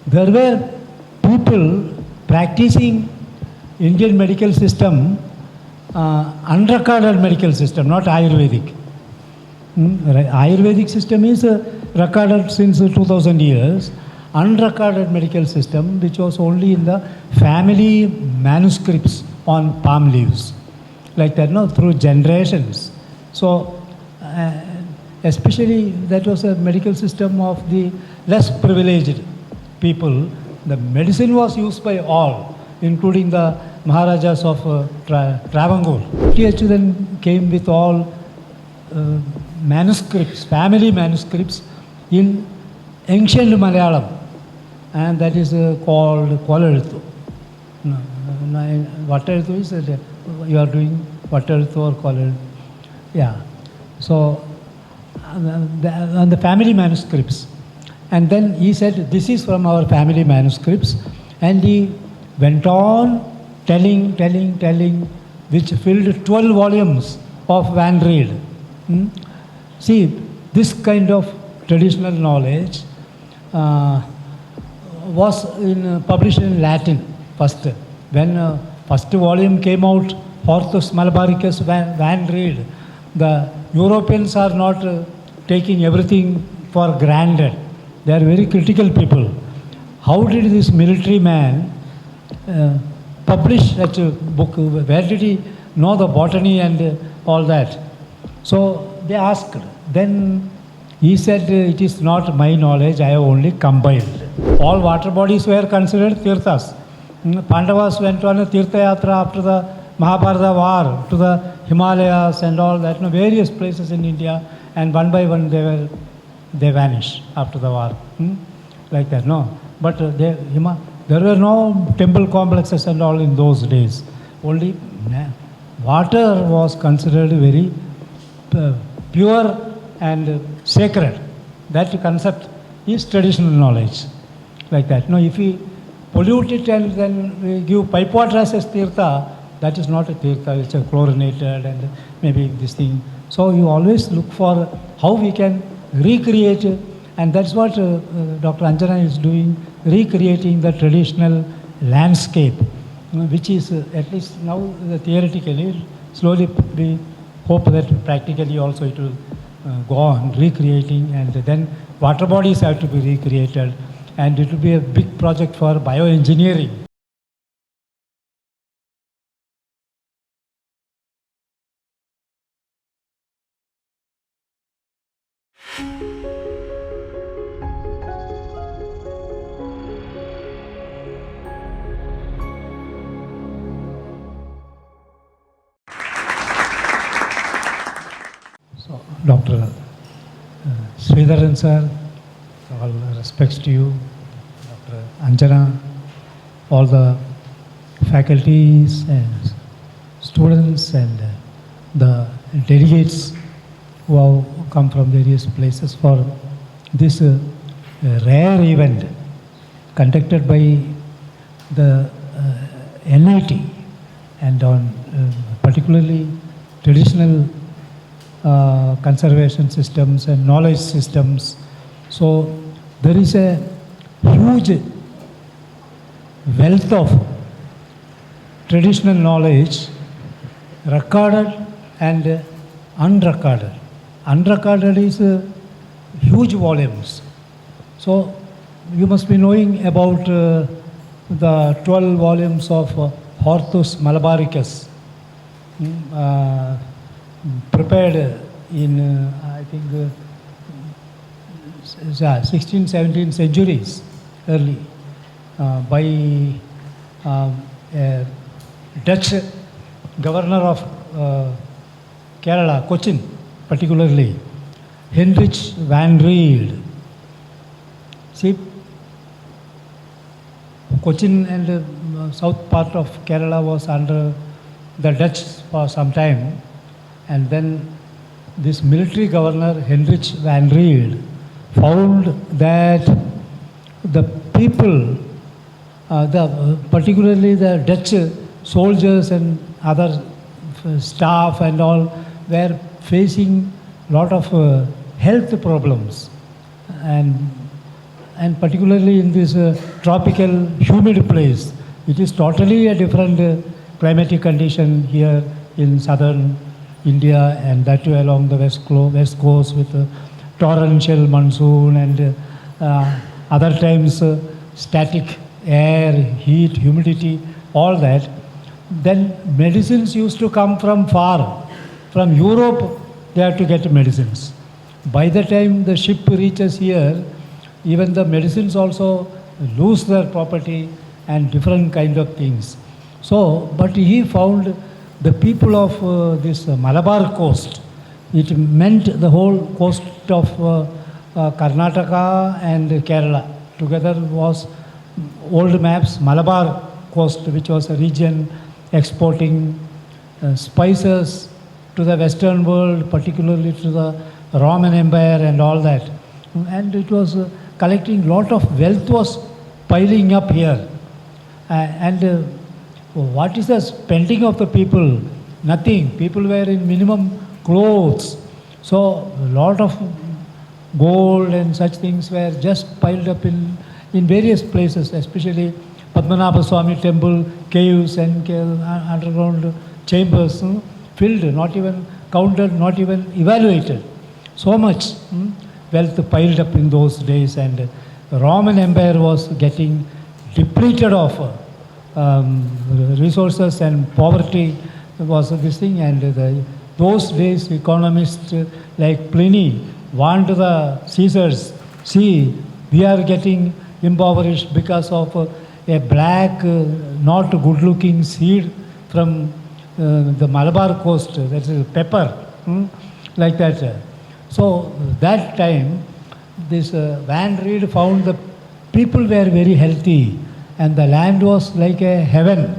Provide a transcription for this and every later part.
there were people practicing Indian medical system, unrecorded medical system, not Ayurvedic. Ayurvedic system is recorded since 2000 years. Unrecorded medical system, which was only in the family manuscripts on palm leaves, like that, no, through generations. So, especially that was a medical system of the less privileged people. The medicine was used by all, including the Maharajas of Travancore. TH then came with all manuscripts, family manuscripts in ancient Malayalam, and that is called Kolaluthu. Vatteluthu is you are doing Vatteluthu or Kolaluthu. Yeah. So, on the family manuscripts. And then he said, this is from our family manuscripts. And he went on telling, which filled 12 volumes of Van Reed. See, this kind of traditional knowledge was published in Latin first. When first volume came out, Hortus Malabaricus Van Reed, the Europeans are not taking everything for granted. They are very critical people. How did this military man publish such a book? Where did he know the botany and all that? So they asked. Then he said, it is not my knowledge, I have only compiled. All water bodies were considered tirthas. Pandavas went on a tirtha yatra after the Mahabharata war to the Himalayas and all that, various places in India, and one by one they vanished after the war, like that, no. But there were no temple complexes and all in those days. Only water was considered very pure and sacred. That concept is traditional knowledge, like that. No, if we pollute it and then we give pipe water as a tirtha, that is not a tirtha, it's a chlorinated and maybe this thing. So you always look for how we can recreate, and that's what Dr. Anjana is doing, recreating the traditional landscape, which is at least now theoretically, slowly we hope that practically also it will go on recreating, and then water bodies have to be recreated, and it will be a big project for bioengineering. So, Dr. Sridharan sir, all respects to you, Dr. Anjana, all the faculties and students and the delegates who have come from various places for this rare event conducted by the NIT and on particularly traditional conservation systems and knowledge systems. So there is a huge wealth of traditional knowledge, recorded and unrecorded. Unrecorded is huge volumes. So you must be knowing about the 12 volumes of Hortus Malabaricus, prepared in, I think, 16th, 17th centuries early by a Dutch governor of Kerala, Cochin particularly, Hendrik van Reed. See, Cochin and south part of Kerala was under the Dutch for some time, and then this military governor Hendrik van Reed found that the people, particularly the Dutch soldiers and other staff and all, were facing a lot of health problems, and and particularly in this tropical humid place. It is totally a different climatic condition here in southern India, and that too along the west coast with torrential monsoon and other times static air, heat, humidity, all that. Then medicines used to come from far. From Europe, they have to get medicines. By the time the ship reaches here, even the medicines also lose their property and different kind of things. So, but he found the people of this Malabar coast. It meant the whole coast of Karnataka and Kerala. Together was old maps, Malabar coast, which was a region exporting spices to the Western world, particularly to the Roman Empire and all that. And it was collecting lot of wealth was piling up here. What is the spending of the people? Nothing. People were in minimum clothes. So a lot of gold and such things were just piled up in various places, especially Padmanabha Swami temple, caves and underground chambers, filled, not even counted, not even evaluated. So much wealth piled up in those days, and the Roman Empire was getting depleted of resources, and poverty was this thing. And those days economists like Pliny warned the Caesars, see, we are getting impoverished because of a black, not good looking seed from the Malabar coast, that is pepper, like that. So that time, this Van Reed found the people were very healthy, and the land was like a heaven,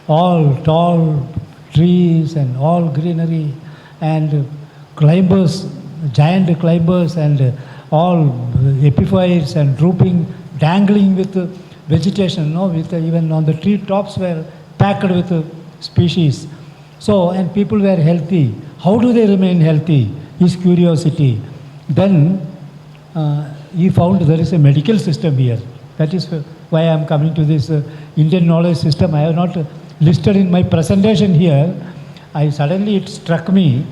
all tall trees and all greenery, and climbers, giant climbers, and all epiphytes and drooping, dangling with vegetation, with even on the tree tops were packed with species. So, and people were healthy. How do they remain healthy? His curiosity. Then he found there is a medical system here. That is why I am coming to this Indian knowledge system. I have not listed in my presentation here. Suddenly it struck me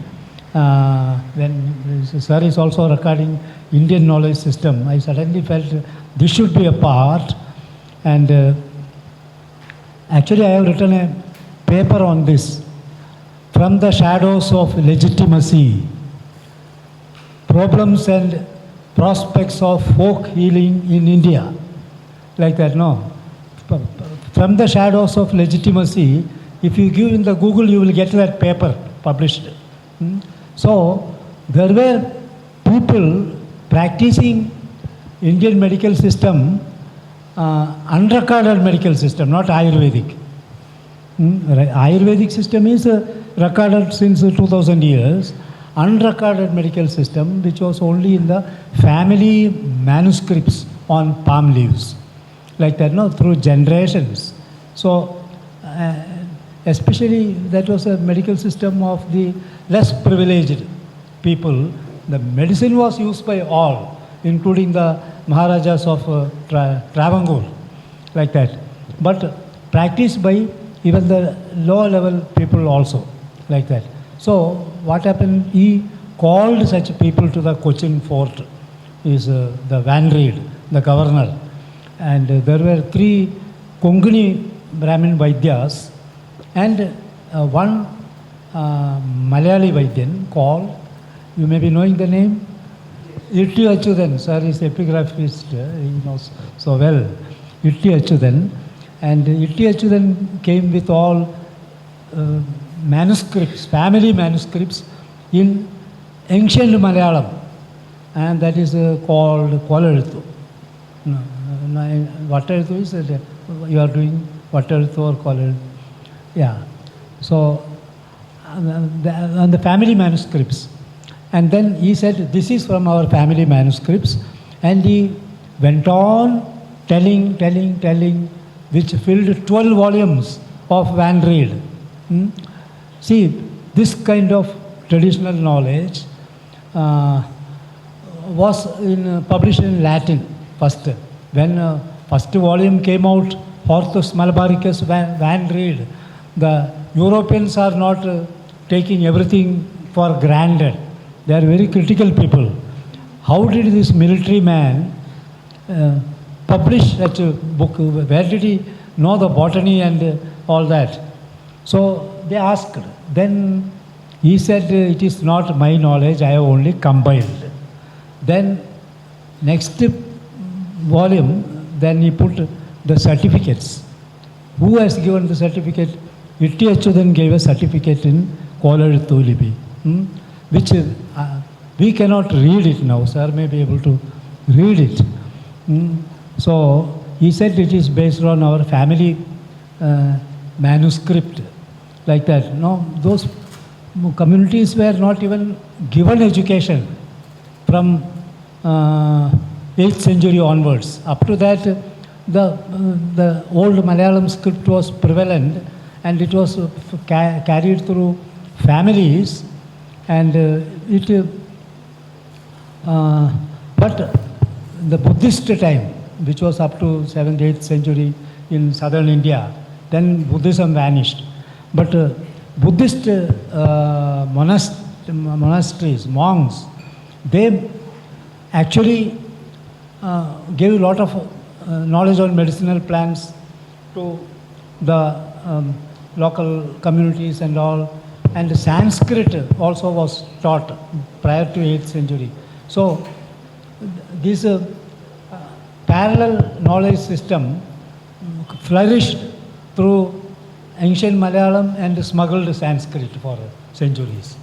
when sir is also recording Indian knowledge system. I suddenly felt this should be a part. And actually I have written a paper on this. From the shadows of legitimacy, problems and prospects of folk healing in India. Like that, no? From the shadows of legitimacy, if you give in the Google, you will get that paper published. So, there were people practicing Indian medical system, unrecorded medical system, not Ayurvedic. Ayurvedic system is recorded since 2000 years. Unrecorded medical system, which was only in the family manuscripts on palm leaves, like that, through generations. So, especially that was a medical system of the less privileged people. The medicine was used by all, including the Maharajas of Travancore, like that. But practiced by even the lower level people also, like that. So what happened, he called such people to the Cochin fort, is the Van Reed, the governor. And there were 3 Konkani Brahmin Vaidyas and one Malayali Vaidyan called, you may be knowing the name, Itti Achudan. Sir is epigraphist, he knows so well. Itti Achudan. And Itti Achudan came with all manuscripts, family manuscripts in ancient Malayalam, and that is called Kolaruthu. Vattaruthu is you are doing Vattaruthu or Kolaruthu. Yeah. So on the family manuscripts. And then he said, this is from our family manuscripts. And he went on telling, which filled 12 volumes of Van Reed. See, this kind of traditional knowledge was published in Latin first. when first volume came out, Hortus Malabaricus Van Reed, the Europeans are not taking everything for granted. They are very critical people. How did this military man publish such a book? Where did he know the botany and all that? So they asked. Then he said, it is not my knowledge, I have only compiled. Then next volume, then he put the certificates. Who has given the certificate? Itti Achyutan gave a certificate in Kolaruthu Lipi, which we cannot read it now. Sir may be able to read it. So he said it is based on our family manuscript, like that. No, those communities were not even given education from 8th century onwards. Up to that, the old Malayalam script was prevalent, and it was carried through families, and but the Buddhist time, which was up to 7th, 8th century in southern India, then Buddhism vanished. But Buddhist monasteries, monks, they actually gave a lot of knowledge on medicinal plants to the local communities and all. And Sanskrit also was taught prior to 8th century. So this parallel knowledge system flourished through ancient Malayalam and smuggled Sanskrit for centuries.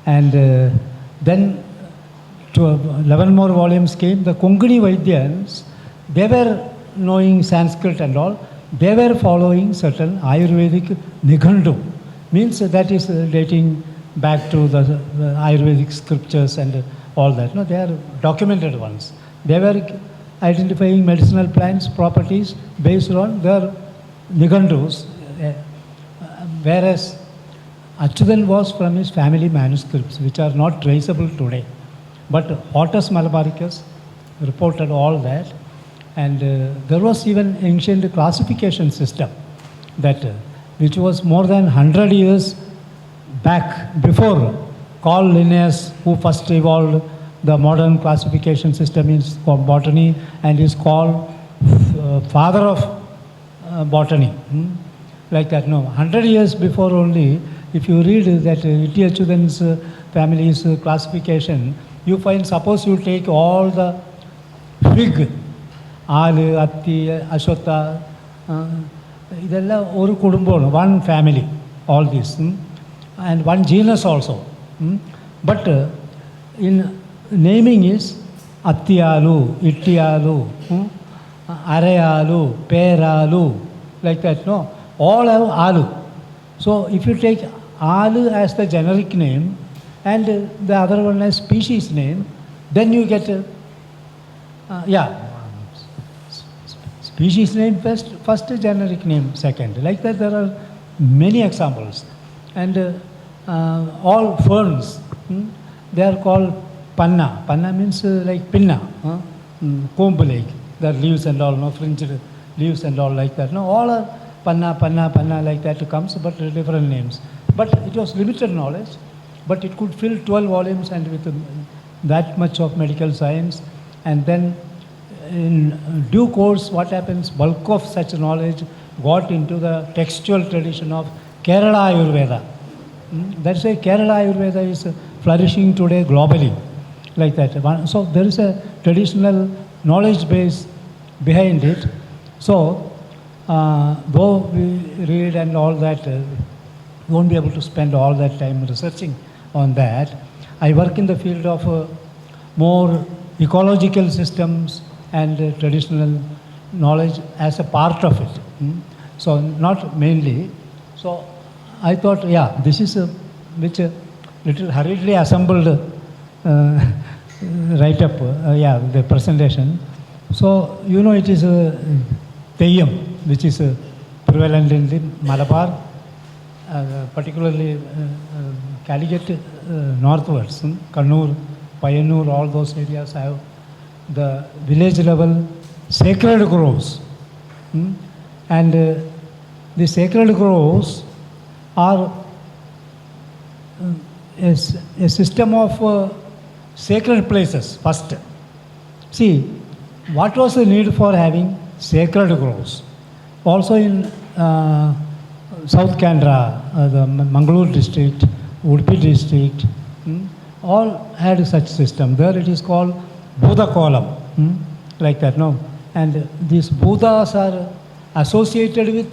And then 11 more volumes came. The Konkani Vaidyans, they were knowing Sanskrit and all. They were following certain Ayurvedic Nighandu. Means that is dating back to the Ayurvedic scriptures and all that. No, they are documented ones. They were identifying medicinal plants properties based on their Nighandus, whereas Achyutan was from his family manuscripts, which are not traceable today. But Hortus Malabaricus reported all that, and there was even ancient classification system that which was more than 100 years back, before Carl Linnaeus, who first evolved the modern classification system in botany and is called father of botany. Like that, no. 100 years before only, if you read that Itti Achyutan's family's classification, you find, suppose you take all the fig, Alu, Atti, Ashwatha, one family, all this, and one genus also. But in naming is Attiyalu, Ittiyalu, Arayalu, Peralu, like that, no? All have Alu. So if you take Alu as the generic name and the other one as species name, then you get, species name first generic name second. Like that there are many examples. And all ferns, they are called Panna. Panna means like pinna, comb like, the leaves and all, no, fringed leaves and all like that. No, all are Panna, Panna, Panna like that comes, but different names. But it was limited knowledge, but it could fill 12 volumes and with that much of medical science. And then in due course, what happens, bulk of such knowledge got into the textual tradition of Kerala Ayurveda. That's why Kerala Ayurveda is flourishing today globally, like that. So there is a traditional knowledge base behind it. So though we read and all that, we won't be able to spend all that time researching on that. I work in the field of more ecological systems and traditional knowledge as a part of it. So not mainly. So I thought, this is which little hurriedly assembled write-up, the presentation. So, it is a Teyyam, which is prevalent in the Malabar, particularly Calicut northwards, Kannur, Payanur, all those areas have the village level sacred groves. And the sacred groves are a system of sacred places first. See, what was the need for having sacred groves? Also in South Canara, the Mangalore district, Udupi district, all had such system. There it is called Buddha column, like that, no? And these Buddhas are associated with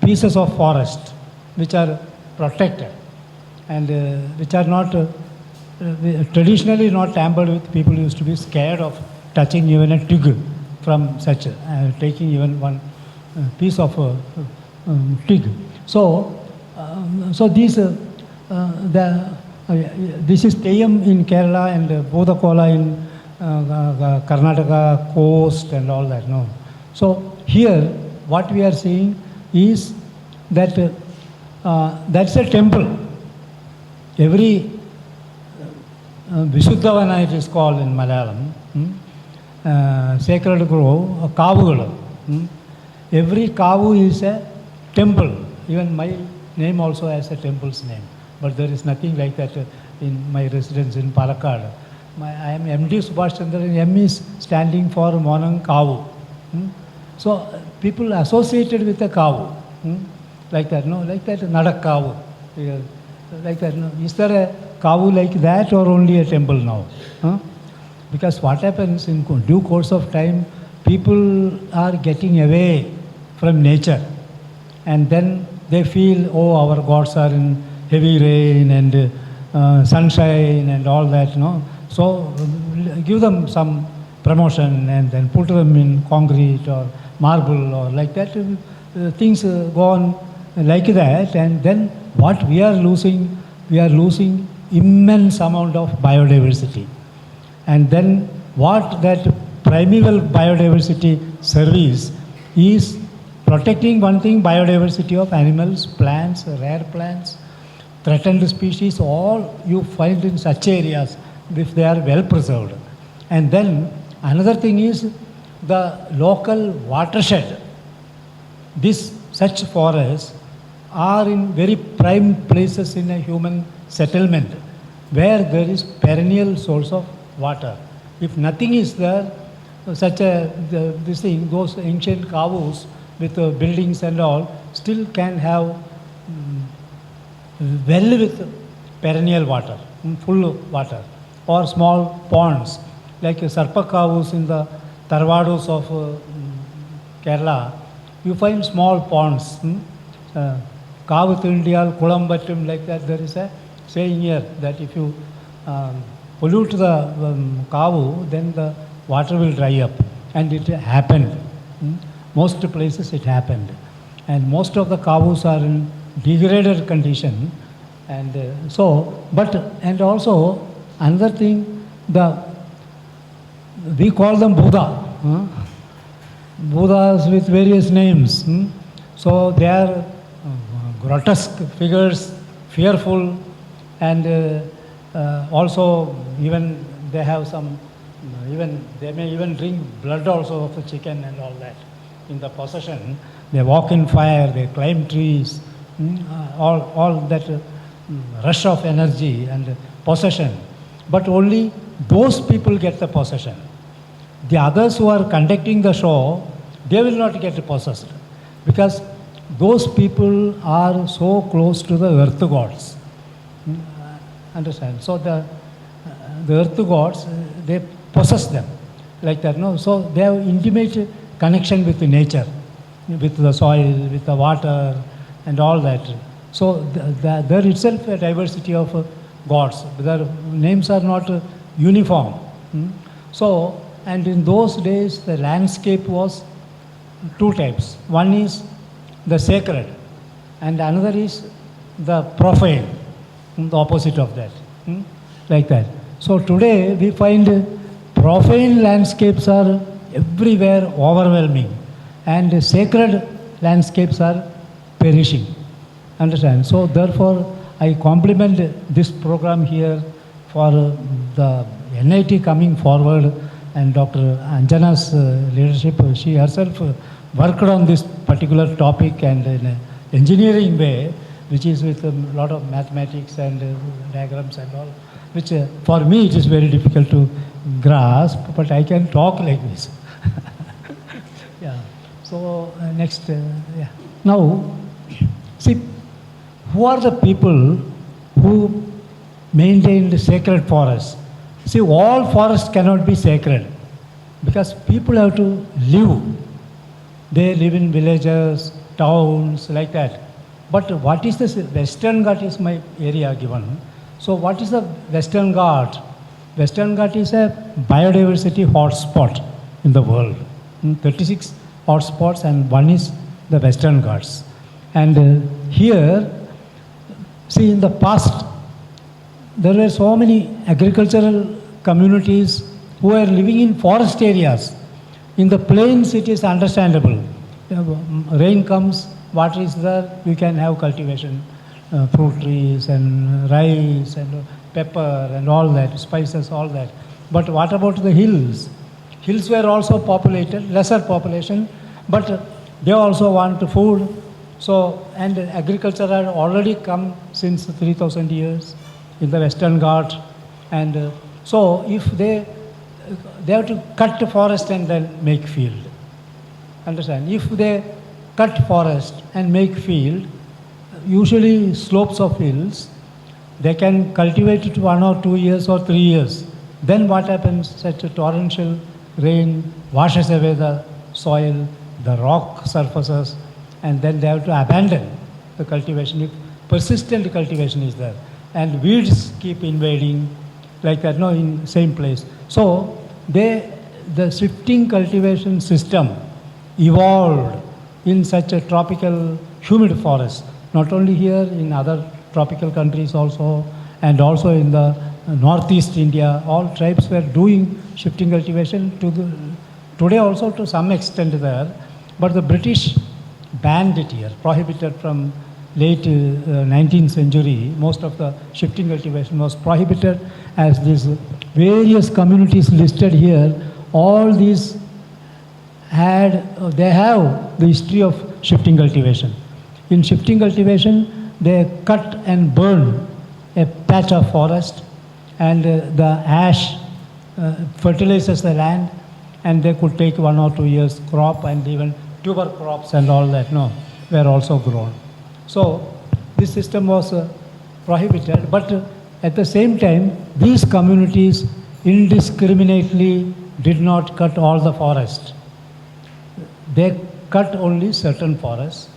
pieces of forest which are protected and which are not traditionally not tampered with. People used to be scared of touching even a twig from such, taking even one piece of twig. So, these this is Teyyam in Kerala and Bodakola in Karnataka coast and all that. No, so here what we are seeing is that that's a temple. Every Vishuddhavana it is called in Malayalam, sacred grove, kavugal. Every kavu is a temple. Even my name also has a temple's name. But there is nothing like that in my residence in Palakkad. I am MD Subash Chandran, M is standing for Monang Kavu. So people associated with a kavu, like that, no? Like that, Nadak kavu. Like that, no? Is there a kavu like that or only a temple now? Because what happens in due course of time, people are getting away from nature. And then they feel, oh, our gods are in heavy rain and sunshine and all that, no? So give them some promotion and then put them in concrete or marble or like that. Things go on like that, and then what we are losing immense amount of biodiversity. And then what that primeval biodiversity service is protecting one thing, biodiversity of animals, plants, rare plants, threatened species, all you find in such areas if they are well preserved. And then another thing is the local watershed. Such forests are in very prime places in a human settlement where there is perennial source of water. If nothing is there, such a this thing, those ancient kavus with buildings and all still can have well with perennial water, full water, or small ponds like Sarpa kavus in the Tarvadus of Kerala. You find small ponds, Kavuthindiyal Kulambattum, like that. There is a saying here that if you pollute the kavu, then the water will dry up. And it happened. Most places it happened. And most of the kavus are in degraded condition. And and also another thing, we call them Buddha. Buddhas with various names. So they are grotesque figures, fearful, and also even they have some, they may even drink blood also of the chicken and all that. In the possession, they walk in fire, they climb trees, all that rush of energy and possession. But only those people get the possession. The others who are conducting the show, they will not get possessed, because those people are so close to the earth gods. Understand? So the earth gods, they possess them like that. No, so they have intimate connection with the nature, with the soil, with the water, and all that. So there itself a diversity of gods. Their names are not uniform. So, and in those days, the landscape was two types. One is the sacred, and another is the profane, the opposite of that, like that. So today we find profane landscapes are everywhere overwhelming, and sacred landscapes are perishing. Understand? So therefore, I compliment this program here for the NIT coming forward and Dr. Anjana's leadership, she herself worked on this particular topic and in an engineering way, which is with a lot of mathematics and diagrams and all, which for me it is very difficult to grasp, but I can talk like this. Yeah. So next, yeah. Now, see, who are the people who maintain the sacred forests? See, all forests cannot be sacred because people have to live. They live in villages, towns, like that. But what is this? Western Ghat is my area given. So what is the Western Ghat? Western Ghat is a biodiversity hotspot in the world. 36 hotspots and one is the Western Ghats. And here, see, in the past, there were so many agricultural communities who were living in forest areas. In the plains, it is understandable. Rain comes, water is there, we can have cultivation, fruit trees and rice and pepper and all that, spices, all that. But what about the hills? Hills were also populated, lesser population, but they also want food. So, and agriculture had already come since 3,000 years in the Western Ghat. And so if they have to cut the forest and then make field. Understand? If they cut forest and make field, usually slopes of hills, they can cultivate it 1 or 2 years or 3 years. Then what happens? Such a torrential rain washes away the soil, the rock surfaces, and then they have to abandon the cultivation if persistent cultivation is there. And weeds keep invading like that, no, in same place. So the shifting cultivation system evolved in such a tropical humid forest, not only here, in other tropical countries also, and also in the northeast India. All tribes were doing shifting cultivation today also to some extent there, but the British banned it here, prohibited from late 19th century. Most of the shifting cultivation was prohibited, as these various communities listed here, all these they have the history of shifting cultivation. In shifting cultivation, they cut and burn a patch of forest, and the ash fertilizes the land, and they could take 1 or 2 years crop, and even tuber crops and all that, no, were also grown. So this system was prohibited, but at the same time, these communities indiscriminately did not cut all the forest. They cut only certain forests,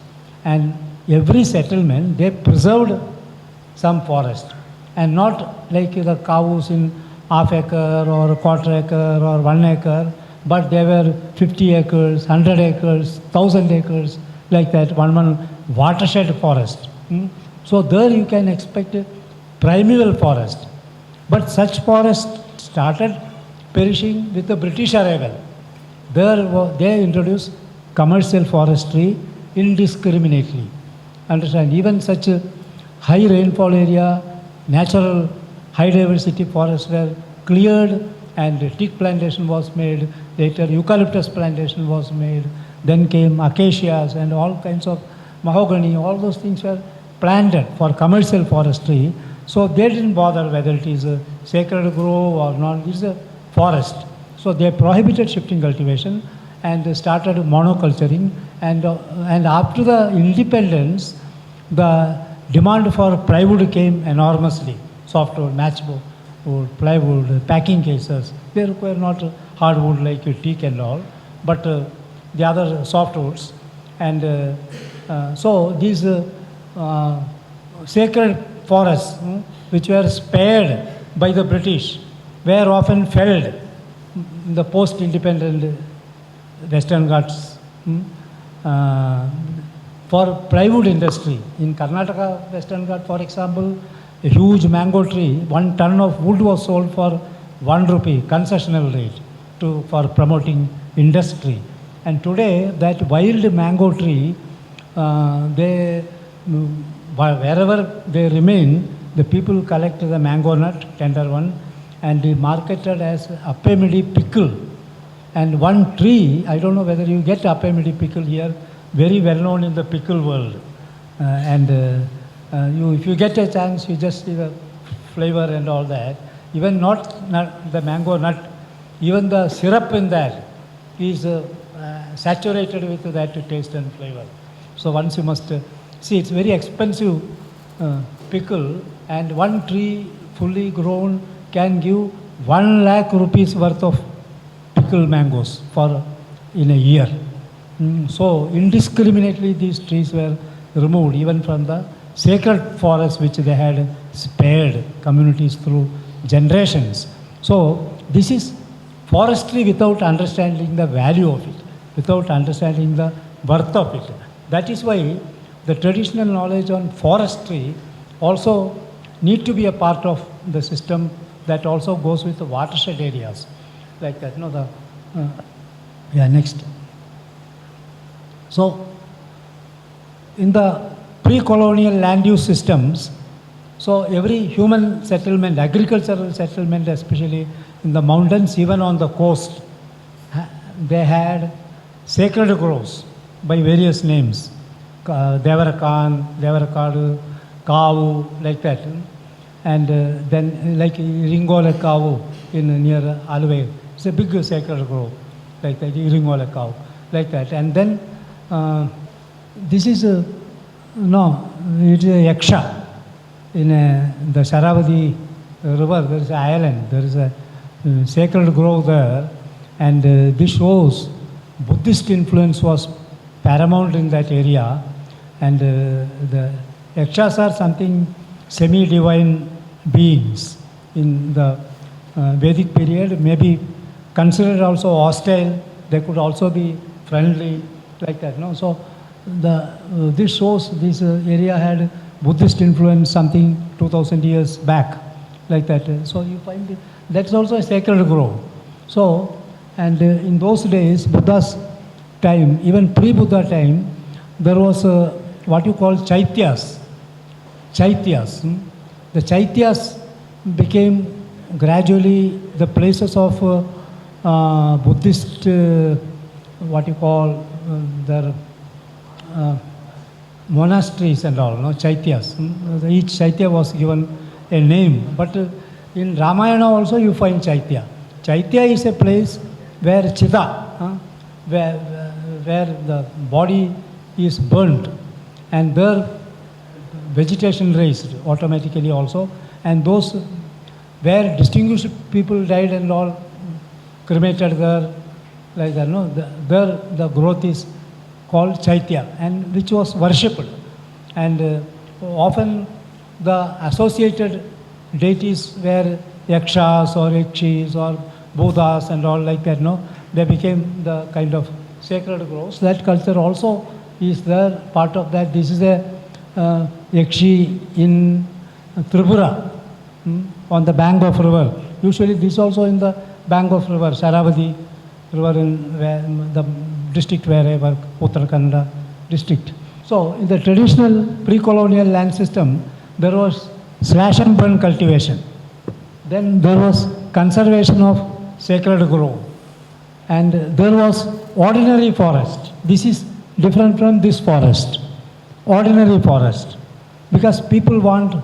and every settlement, they preserved some forest, and not like the cows in half acre or quarter acre or 1 acre, but they were 50 acres, 100 acres, 1,000 acres, like that, one watershed forest. So there you can expect a primeval forest. But such forest started perishing with the British arrival. There they introduced commercial forestry indiscriminately. Understand? Even such a high rainfall area, natural high diversity forests were cleared, and teak plantation was made. Later eucalyptus plantation was made. Then came acacias and all kinds of mahogany. All those things were planted for commercial forestry. So they didn't bother whether it is a sacred grove or not. It's a forest. So they prohibited shifting cultivation and they started monoculturing. And after the independence, the demand for plywood came enormously. Softwood, matchwood, plywood, packing cases. They require not hardwood like teak and all, but the other softwoods. And so these sacred forests, which were spared by the British, were often felled in the post-independent Western Ghats for plywood industry. In Karnataka Western Ghat, for example, a huge mango tree, 1 ton of wood was sold for 1 rupee, concessional rate, for promoting industry. And today, that wild mango tree, wherever they remain, the people collect the mango nut, tender one, and marketed as Appamidi pickle. And one tree, I don't know whether you get Appamidi pickle here, very well known in the pickle world. If you get a chance, you just see the flavor and all that. Even not the mango nut, even the syrup in that is saturated with that taste and flavor. So once you must see, it's very expensive pickle, and one tree fully grown can give 1 lakh rupees worth of pickle mangoes in a year. So indiscriminately these trees were removed even from the sacred forest which they had spared communities through generations. So this is forestry without understanding the value of it, without understanding the worth of it. That is why the traditional knowledge on forestry also need to be a part of the system that also goes with the watershed areas like that. Next. So in the pre-colonial land use systems, so every human settlement, agricultural settlement especially in the mountains, even on the coast, they had sacred groves by various names. Devarakan, Devarakadu, Kavu, like that. And then like Iringola Kavu near Alve. It's a big sacred grove, like that, Iringola Kavu, like that. And then this is it is a Yaksha. In the Sharavati river, there is an island, there is a sacred grove there, and this shows Buddhist influence was paramount in that area, and the Yakshas are something semi-divine beings in the Vedic period, maybe considered also hostile, they could also be friendly, like that. So this shows this area had Buddhist influence something 2000 years back, like that. So you find that's also a sacred grove. So, and in those days, Buddha's time, even pre-Buddha time, there was what you call chaityas. Chaityas. The chaityas became gradually the places of Buddhist, what you call their monasteries and all, chaityas. Each chaitya was given a name, but in Ramayana also you find chaitya. Chaitya is a place where chita, where the body is burnt, and there vegetation raised automatically also, and those where distinguished people died and all cremated there, like that. There the growth is called chaitya, and which was worshipped, and often the associated deities were yakshas or yakshis or buddhas and all like that. They became the kind of sacred groves. That culture also is there, part of that. This is a yakshi in Tripura, on the bank of river. Usually this also in the bank of river, Sharavati river in the district wherever, Uttarakhand district. So in the traditional pre-colonial land system, there was slash and burn cultivation. Then there was conservation of sacred grove. And there was ordinary forest. This is different from this forest. Ordinary forest. Because people want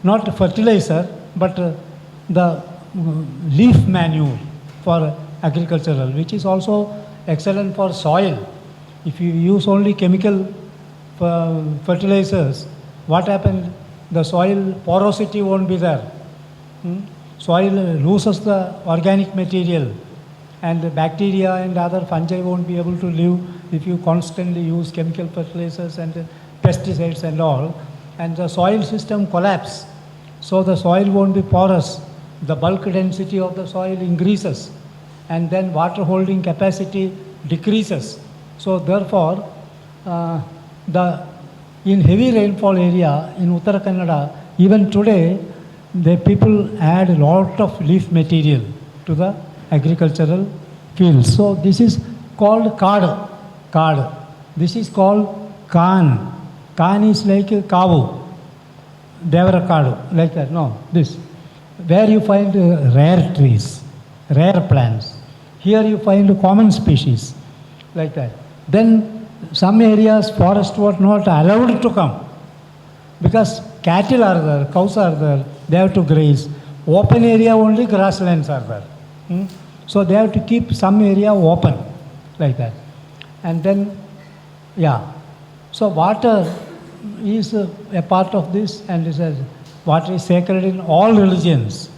not fertilizer, but the leaf manure for agricultural, which is also excellent for soil. If you use only chemical fertilizers, what happens? The soil porosity won't be there. Soil loses the organic material, and the bacteria and other fungi won't be able to live if you constantly use chemical fertilizers and pesticides and all, and the soil system collapses. So the soil won't be porous. The bulk density of the soil increases, and then water holding capacity decreases. So therefore, in heavy rainfall area in Uttara Kannada, even today, the people add a lot of leaf material to the agricultural fields. So this is called kaad. This is called kaan. Kaan is like a kavu, Devara kaadu, like that. This. where you find rare trees, rare plants. Here you find common species, like that. Then some areas forest was not allowed to come because cattle are there, cows are there, they have to graze. Open area only grasslands are there. So they have to keep some area open, like that. And then, yeah. So water is a part of this, and it says water is sacred in all religions,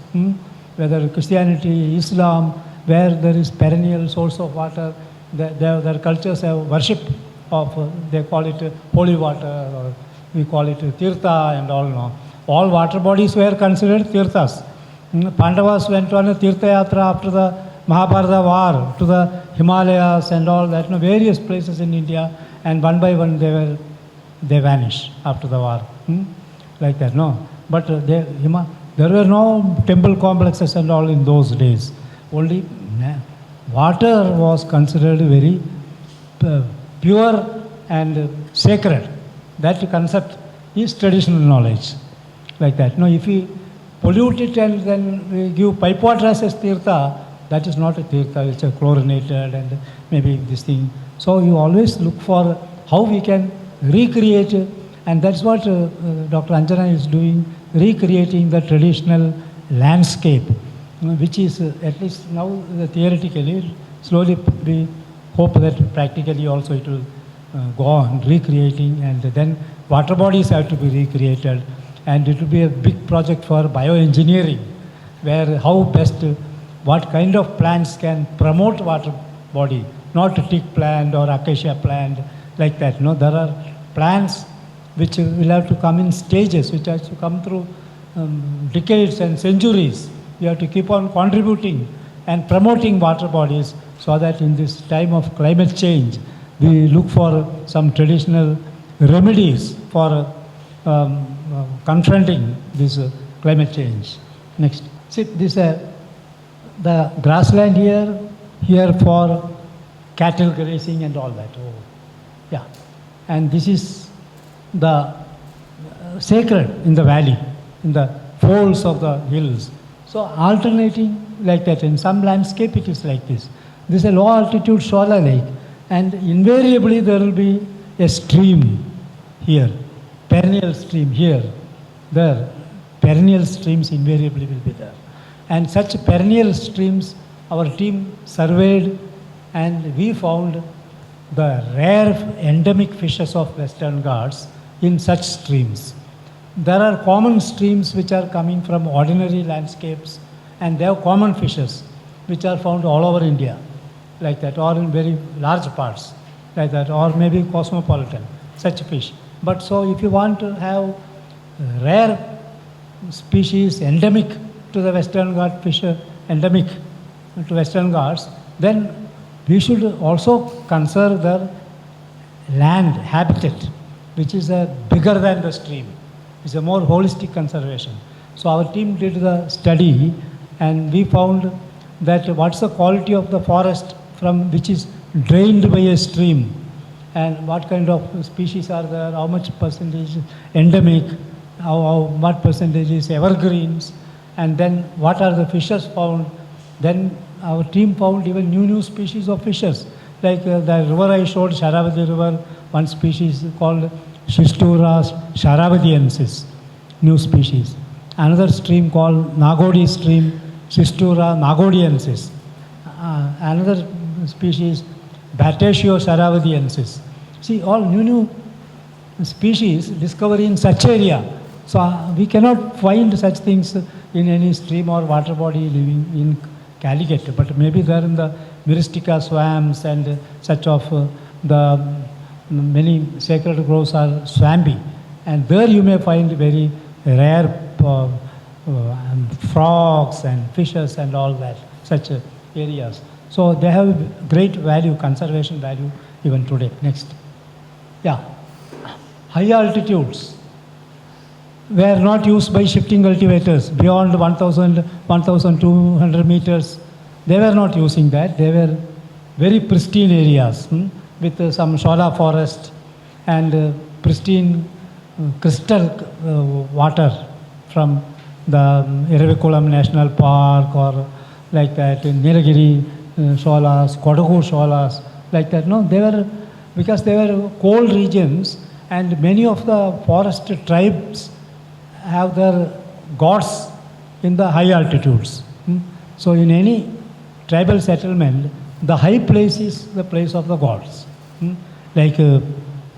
whether Christianity, Islam, where there is perennial source of water, their cultures have worship of, they call it holy water, or we call it tirtha and all. No. All water bodies were considered tirthas. Pandavas went on a tirtha yatra after the Mahabharata war to the Himalayas and all that, various places in India, and one by one they vanished after the war, like that. No, but there were no temple complexes and all in those days. Only water was considered very pure and sacred. That concept is traditional knowledge, like that. No, if we pollute it and then we give pipe water as a tirtha, that is not a tirtha, it's a chlorinated and maybe this thing. So you always look for how we can recreate, and that's what Dr. Anjana is doing, recreating the traditional landscape, which is at least now theoretically, slowly we hope that practically also it will go on recreating, and then water bodies have to be recreated, and it will be a big project for bioengineering, where how best, what kind of plants can promote water body, not a teak plant or acacia plant, like that. No, there are plants which will have to come in stages, which has to come through decades and centuries. We have to keep on contributing and promoting water bodies, so that in this time of climate change, we look for some traditional remedies for confronting this climate change. Next. See, this the grassland here for cattle grazing and all that. Oh, yeah. And this is the sacred in the valley, in the folds of the hills. So alternating like that. In some landscape it is like this. This is a low altitude shoreline lake, and invariably there will be a stream here, perennial stream here, there. Perennial streams invariably will be there. And such perennial streams our team surveyed, and we found the rare endemic fishes of Western Ghats in such streams. There are common streams which are coming from ordinary landscapes, and they have common fishes which are found all over India, like that, or in very large parts, like that, or maybe cosmopolitan, such fish. But so if you want to have rare species endemic to the Western Ghats fish, endemic to Western Ghats, then we should also conserve the land habitat, which is bigger than the stream. It's a more holistic conservation. So our team did the study, and we found that what's the quality of the forest from which is drained by a stream, and what kind of species are there, how much percentage endemic, what percentage is evergreens, and then what are the fishes found. Then our team found even new species of fishes, like the river I showed, Sharavati river, one species called Schistura sharavatiensis, new species. Another stream called Nagodi stream, Schistura nagodiensis. Another species, Batasio sharavatiensis. See, all new species discovered in such area. So we cannot find such things in any stream or water body living in Calicut, but maybe there in the Myristica swamps and such of the many sacred groves are swampy, and there you may find very rare frogs and fishes and all that, such areas. So they have great value, conservation value even today. Next. Yeah. High altitudes were not used by shifting cultivators beyond 1,000, 1,200 meters. They were not using that. They were very pristine areas with some shola forest and pristine crystal water from the Iravakulam National Park or like that, Nilagiri Sholas, Kodagu Sholas, like that. No, they were, because they were cold regions, and many of the forest tribes have their gods in the high altitudes. So in any tribal settlement, the high place is the place of the gods. Like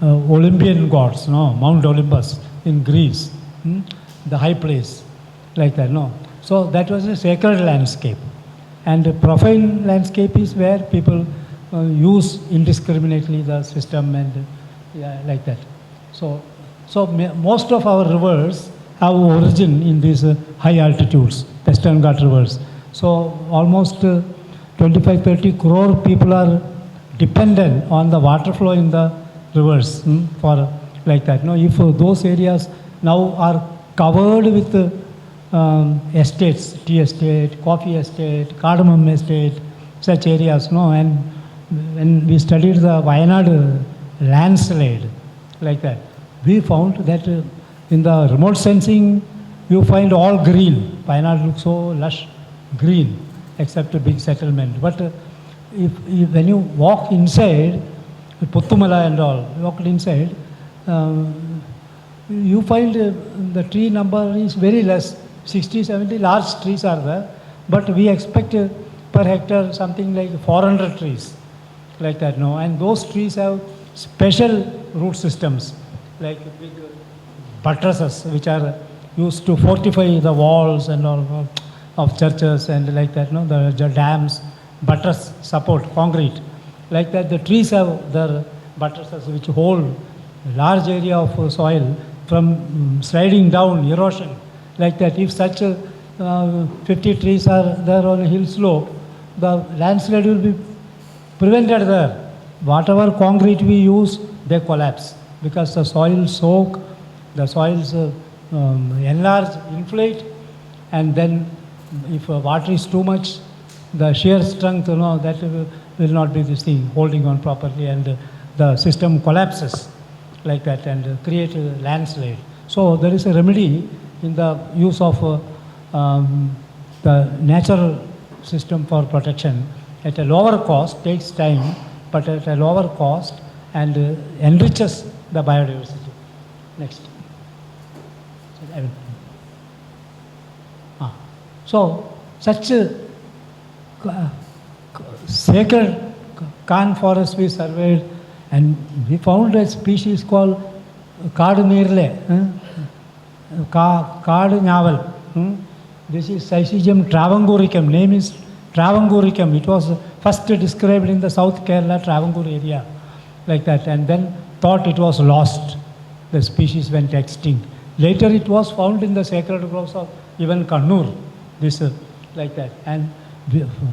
Olympian gods, no, Mount Olympus in Greece, the high place, like that, no. So that was a sacred landscape. And a profane landscape is where people use indiscriminately the system and like that. So most of our rivers have origin in these high altitudes, Western Ghat rivers. So almost 25-30 crore people are dependent on the water flow in the rivers for like that. No, if those areas now are covered with estates, tea estate, coffee estate, cardamom estate, such areas, no, and when we studied the Wayanad landslide, like that, we found that in the remote sensing, you find all green. Wayanad looks so lush green, except a big settlement. But when you walk inside, Puttumala and all, walked inside, you find the tree number is very less. 60, 70 large trees are there, but we expect per hectare something like 400 trees, like that, no. And those trees have special root systems, like big buttresses, which are used to fortify the walls and all of churches and like that, no. The dams, buttress support, concrete, like that. The trees have their buttresses which hold large area of soil from sliding down, erosion, like that. If such 50 trees are there on a hill slope, the landslide will be prevented there. Whatever concrete we use, they collapse because the soil soak, the soils enlarge, inflate, and then if water is too much, the shear strength, that will not be this thing holding on properly, and the system collapses like that and create a landslide. So there is a remedy in the use of the natural system for protection at a lower cost, takes time, but at a lower cost, and enriches the biodiversity. Next. So such sacred Khan forest we surveyed, and we found a species called Kaadu Neerle, Kaadu Nyaval. This is Syzygium travanguricum. Name is travanguricum. It was first described in the South Kerala Travancore area, like that, and then thought it was lost. The species went extinct. Later it was found in the sacred groves of even Kannur, this like that. And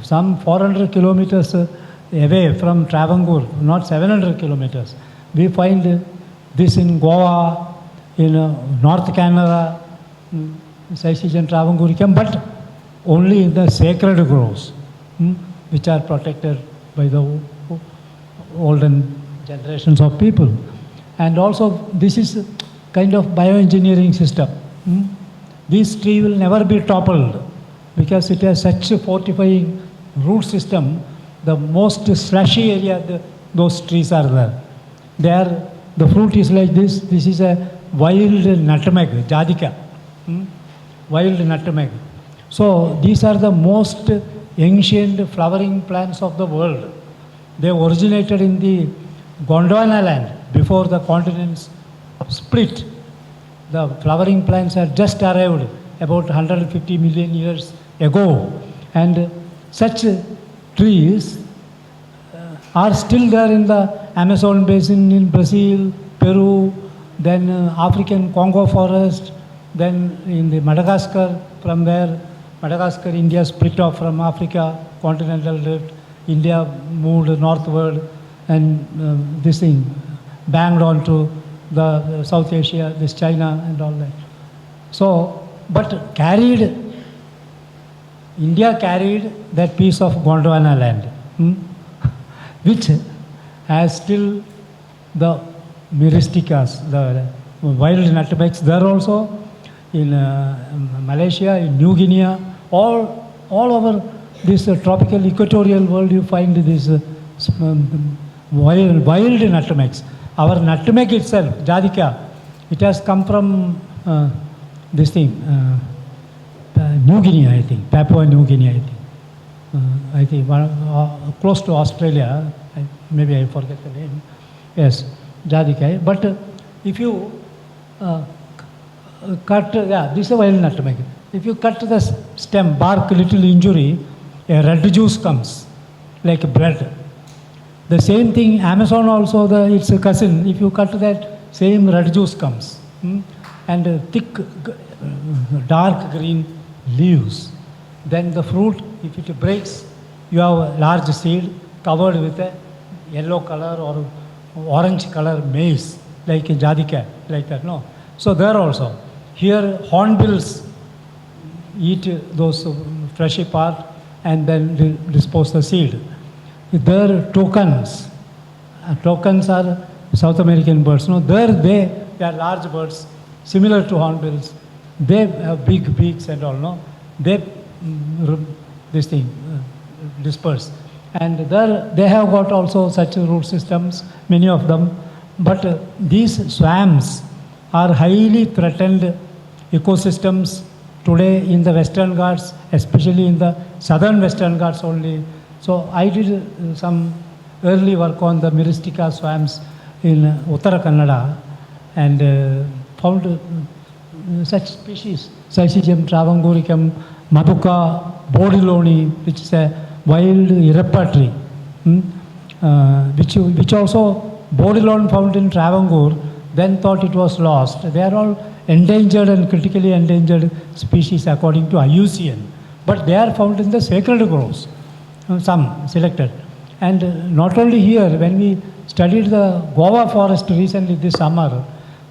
some 400 kilometers away from Travancore, not 700 kilometers, we find this in Goa, in North Canada, Syzygium travanguricum, but only in the sacred groves, which are protected by the olden generations of people. And also this is kind of bioengineering system. This tree will never be toppled because it has such a fortifying root system. The most slushy area, those trees are there. The fruit is like this. This is a wild nutmeg, jadika, wild nutmeg. So these are the most ancient flowering plants of the world. They originated in the Gondwana land before the continents split. The flowering plants had just arrived about 150 million years ago, and such trees are still there in the Amazon basin in Brazil, Peru, then African Congo forest, then in the Madagascar. From there, Madagascar, India split off from Africa, continental drift. India moved northward, and this thing banged onto the South Asia, this China and all that. So, but India carried that piece of Gondwana land, which has still the myristicas, the wild nutmegs there also. in Malaysia, in New Guinea, all over this tropical equatorial world, you find this wild nutmegs. Our nutmeg itself, Jadika, it has come from this thing, New Guinea, I think, Papua New Guinea, I think close to Australia, maybe I forget the name. Yes, Jadika. But if you cut, this is a wild nutmeg. If you cut the stem, bark, little injury, a red juice comes, like bread. The same thing, Amazon also, its a cousin. If you cut that, same red juice comes. And thick, dark green leaves. Then the fruit, if it breaks, you have a large seed covered with a yellow color or orange color maize, like a jadika, like that, no? So there also. Here, hornbills eat those fleshy part and then dispose the seed. There are toucans. Toucans are South American birds. No, they are large birds, similar to hornbills. They have big beaks and all. No, they disperse. And there they have got also such root systems, many of them. But these swamps are highly threatened ecosystems today in the Western Ghats, especially in the southern Western Ghats only. So I did some early work on the Myristica swamps in Uttara Kannada and found such species, Syzygium travanguricum, Maduka, Bodiloni, which is a wild irrepa tree, which also Bodilon found in Travangur, then thought it was lost. They are all endangered and critically endangered species according to IUCN, but they are found in the sacred groves, some selected. And not only here, when we studied the Goa forest recently this summer,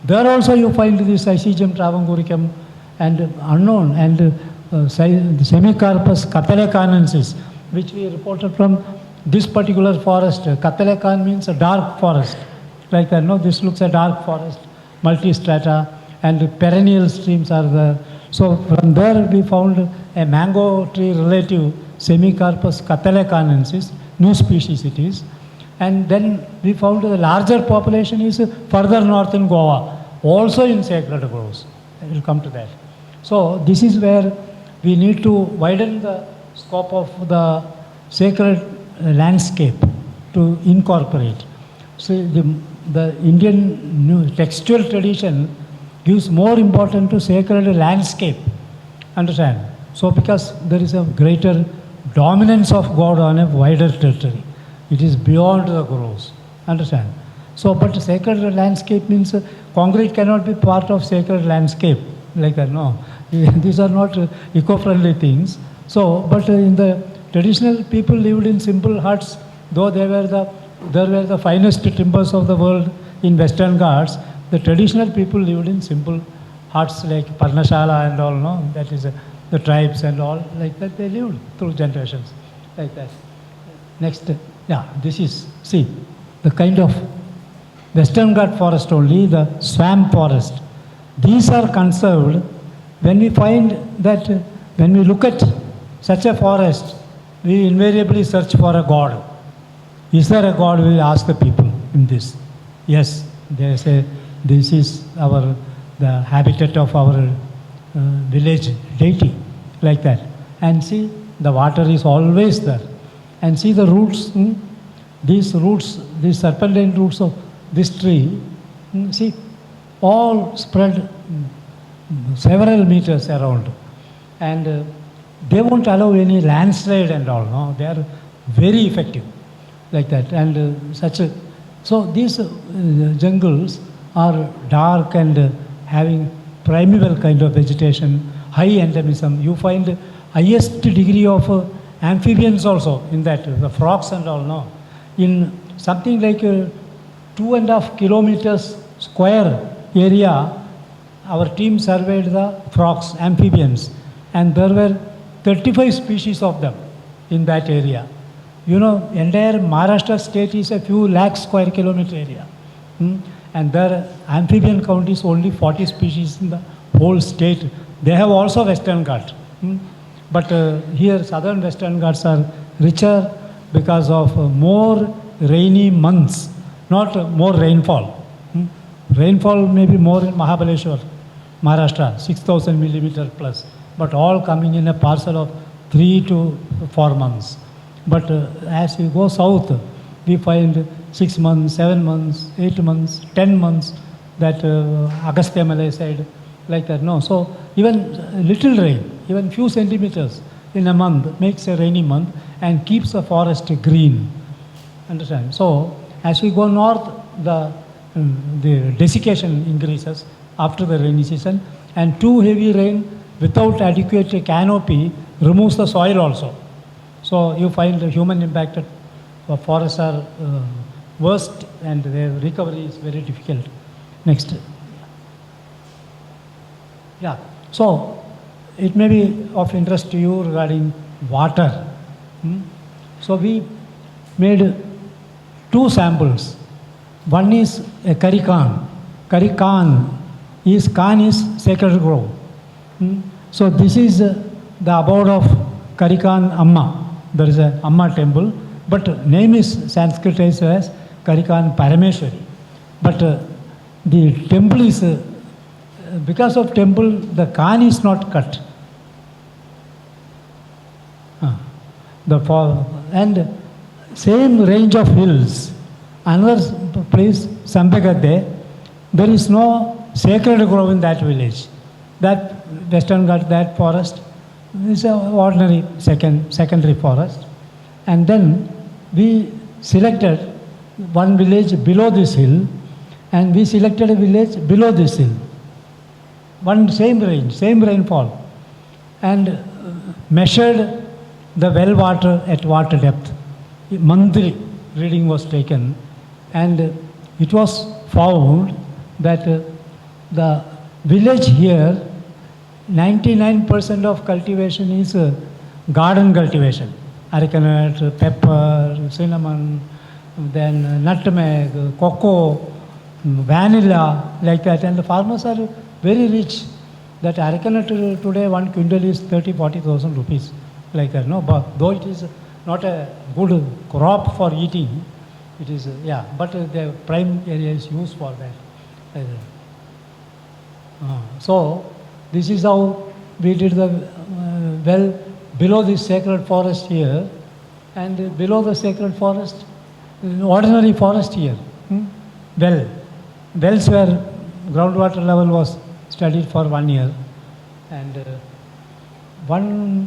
there also you find this Syzygium travanguricum and unknown and the Semicarpus catelecanensis, which we reported from this particular forest. Catelecan means a dark forest, like that. No, this looks a dark forest, multi-strata, and perennial streams are there. So from there we found a mango tree relative, Semicarpus catelecanensis, new species it is. And then we found the larger population is further north in Goa, also in sacred groves. I will come to that. So this is where we need to widen the scope of the sacred landscape to incorporate. So the Indian textual tradition gives more importance to sacred landscape. Understand? So because there is a greater dominance of God on a wider territory. It is beyond the groves. Understand? So, but sacred landscape means concrete cannot be part of sacred landscape like that. No, these are not eco-friendly things. So, but in the traditional people lived in simple huts, though there were the finest timbers of the world in Western Ghats. The traditional people lived in simple huts like Parnashala and all. No, that is the tribes and all like that. They lived through generations like that. Next. Yeah, this is, see, the kind of Western Ghat forest only, the swamp forest. These are conserved. When we find that, when we look at such a forest, we invariably search for a God. Is there a God? We ask the people in this. Yes, they say, this is the habitat of our village deity, like that. And see, the water is always there. And see the roots, these roots, these serpentine roots of this tree, see, all spread several meters around. And they won't allow any landslide and all, no, they are very effective, like that. And so these jungles are dark and having primeval kind of vegetation, high endemism. You find highest degree of amphibians also in that, the frogs and all, no. In something like 2.5 kilometers square area, our team surveyed the frogs, amphibians, and there were 35 species of them in that area. You know, entire Maharashtra state is a few lakh square kilometer area. And their amphibian count is only 40 species in the whole state, they have also Western Ghats. But here southern Western Ghats are richer because of more rainy months, not more rainfall. Rainfall may be more in Mahabaleshwar, Maharashtra, 6,000 millimeter plus, but all coming in a parcel of 3 to 4 months. But as we go south, we find 6 months, 7 months, 8 months, 10 months, that Agastya Malay side, like that. No, so even little rain, even few centimeters in a month makes a rainy month and keeps the forest green. Understand? So as we go north, the desiccation increases after the rainy season, and too heavy rain without adequate canopy removes the soil also. So you find the human impacted forests are worst, and their recovery is very difficult. Next. Yeah. So it may be of interest to you regarding water. So we made 2 samples. One is a curry can. Curry can is sacred grove. So this is the abode of Karikan Amma. There is a Amma temple, but name is Sanskritized as Karikan Parameshwari. But the temple is, because of temple, the can is not cut. And same range of hills, another place, Sampagade, there is no sacred grove in that village. That Western Ghat, that forest is an ordinary secondary forest. And then we selected one village below this hill, and we selected a village below this hill. One same range, same rainfall, and measured the well water at water depth. Monthly reading was taken, and it was found that the village here, 99% of cultivation is garden cultivation. Arecanut, pepper, cinnamon, then nutmeg, cocoa, vanilla, like that. And the farmers are very rich. That arecanut today, 1 quintal is 30,000-40,000 rupees, like that. No, but though it is not a good crop for eating, it is, but the prime area is used for that. So this is how we did the well below this sacred forest here, and below the sacred forest, ordinary forest here. Wells where groundwater level was studied for 1 year, and one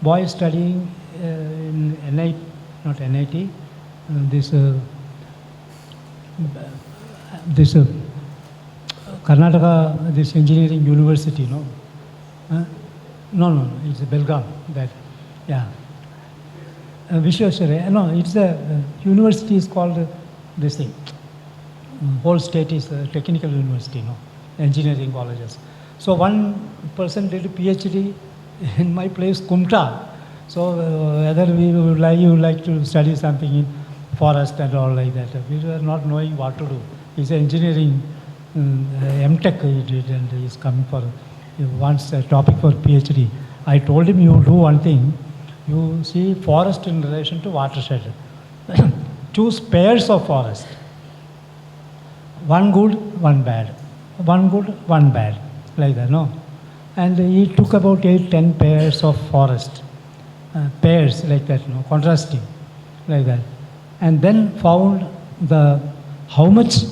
boy studying in NIT, not NIT, this Karnataka, this engineering university, no? No, it's Belgaum, that, Vishwashraya, no, it's a university is called this thing. Whole state is a technical university, no? Engineering colleges. So one person did a PhD in my place, Kumta. So whether you would like to study something in forest and all like that. We were not knowing what to do. He's an engineering MTech he did, and he's coming for, he wants a topic for PhD. I told him, you do one thing, you see forest in relation to watershed. Choose pairs of forest. One good, one bad. One good, one bad. Like that, no? And he took about 8-10 pairs of forest. Pairs like that, no? Contrasting, like that. And then found how much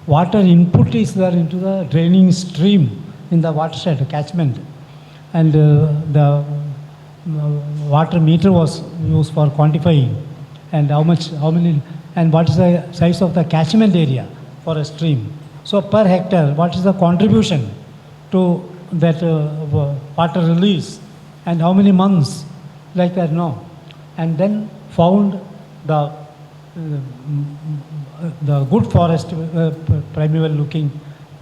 water input is there into the draining stream in the watershed catchment. And the water meter was used for quantifying, and how many, and what is the size of the catchment area for a stream. So per hectare, what is the contribution to that water release, and how many months, like that, no? And then found the good forest, primeval looking,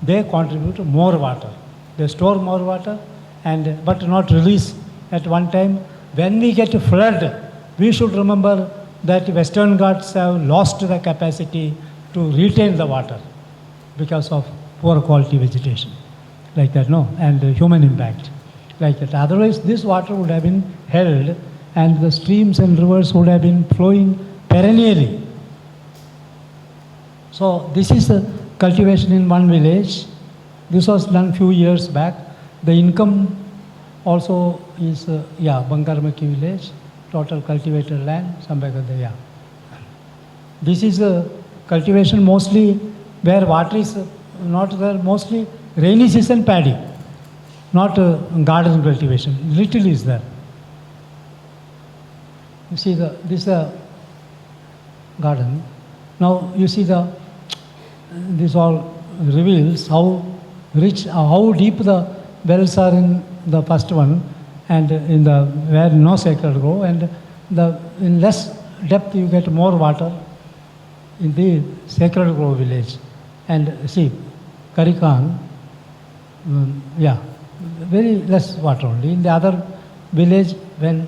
they contribute more water. They store more water, but not release at one time. When we get a flood, we should remember that Western Ghats have lost the capacity to retain the water because of poor quality vegetation. like that, no, and human impact, like that. Otherwise, this water would have been held, and the streams and rivers would have been flowing perennially. So this is the cultivation in one village. This was done few years back. The income also is, Bangarmaki village, total cultivated land, Sambagada, yeah. This is a cultivation mostly where water is not there, mostly rainy season paddy, not garden cultivation. Little is there. You see this is a garden. Now you see this all reveals how rich, how deep the wells are in the first one, and in the where no sacred grove, and in less depth you get more water in the sacred grove village. And see, Karikan, very less water only. In the other village, when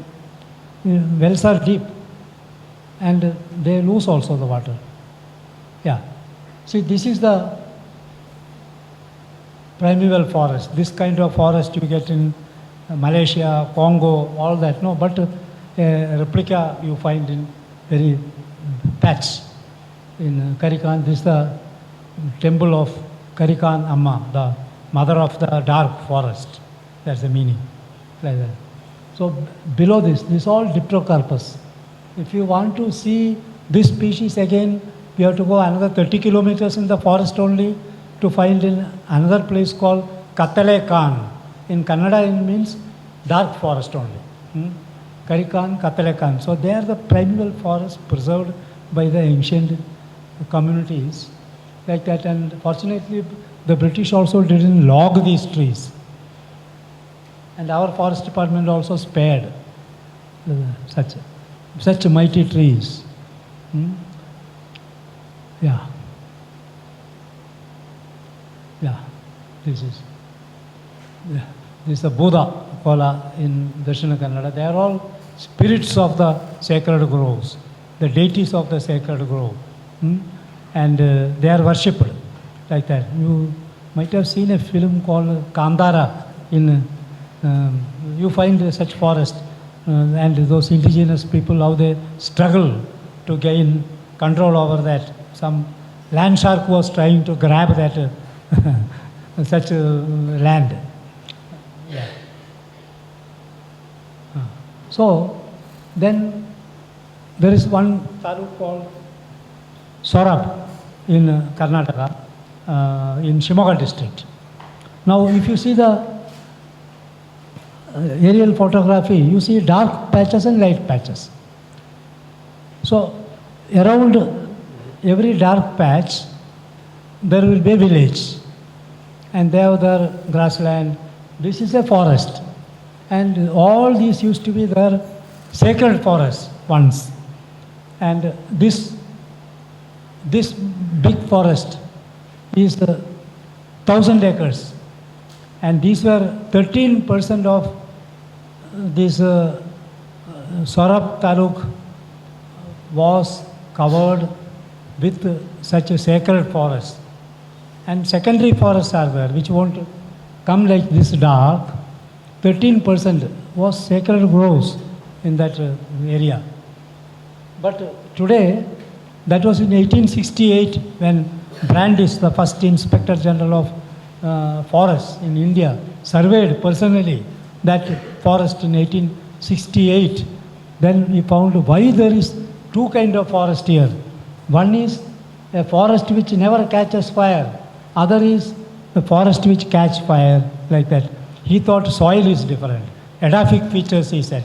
wells are deep, and they lose also the water. Yeah. See, this is the primeval forest. This kind of forest you get in Malaysia, Congo, all that. No, but a replica you find in very patch. In Karikan, this is the temple of Karikan Amma, the mother of the dark forest. That's the meaning. Like that. So below this all Dipterocarpus. If you want to see this species again, you have to go another 30 kilometers in the forest only to find in another place called Katale Khan. In Kannada it means dark forest only. Karikan, Katale Khan. So they are the primeval forests preserved by the ancient communities like that, and fortunately the British also didn't log these trees, and our forest department also spared such mighty trees. Yeah, this is the Buddha Kola in Dakshina Kannada. They are all spirits of the sacred groves, the deities of the sacred grove. And they are worshipped like that. You might have seen a film called Kandara. You find such forest and those indigenous people, how they struggle to gain control over that. Some land shark was trying to grab that such land. Yeah. So then there is one taluk called Sorab in Karnataka, in Shimoga district. Now if you see the aerial photography, you see dark patches and light patches. So around every dark patch there will be a village, and they have their grassland. This is a forest, and all these used to be their sacred forests once. And this big forest is 1,000 acres, and these were 13% of this Sorab Taluk was covered with such a sacred forest. And secondary forests are there which won't come like this dark. 13% was sacred groves in that area. But today, that was in 1868 when Brandis, the first Inspector General of Forests in India, surveyed personally that forest in 1868. Then he found why there is two kinds of forest here. One is a forest which never catches fire. Other is a forest which catch fire, like that. He thought soil is different. Edaphic features, he said.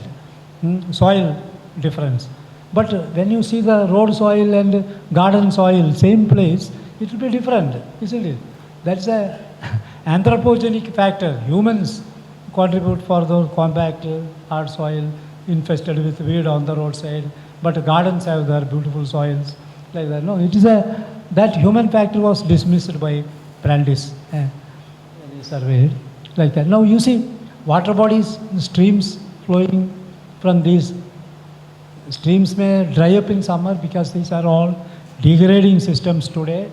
Soil difference. But when you see the road soil and garden soil, same place, it will be different, isn't it? That's a anthropogenic factor. Humans contribute for the compact, hard soil, infested with weed on the roadside. But gardens have their beautiful soils, like that. No, it is that human factor was dismissed by Brandis when he surveyed, like that. Now you see water bodies, streams flowing from these. Streams may dry up in summer because these are all degrading systems today,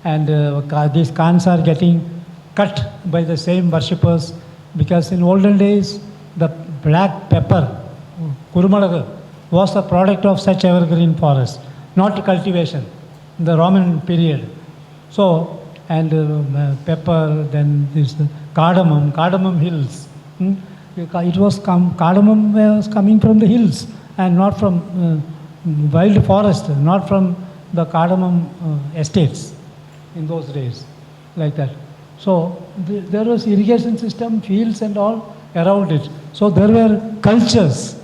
and these cans are getting cut by the same worshippers, because in olden days, the black pepper, kurumalaga, was the product of such evergreen forest, not cultivation, in the Roman period. So, and pepper, then this cardamom hills. It was cardamom was coming from the hills and not from wild forest, not from the cardamom estates in those days, like that. So there was irrigation system, fields and all around it. So there were cultures,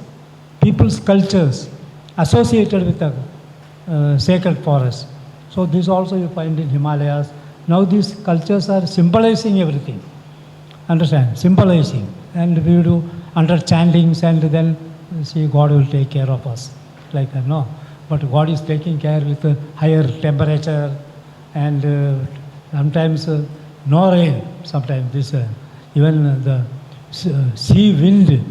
people's cultures associated with the sacred forest. So this also you find in Himalayas. Now these cultures are symbolizing everything. Understand? Symbolizing. And we do under chantings, and then see God will take care of us. Like that, no. But God is taking care with a higher temperature, and sometimes no rain. Sometimes this even the sea wind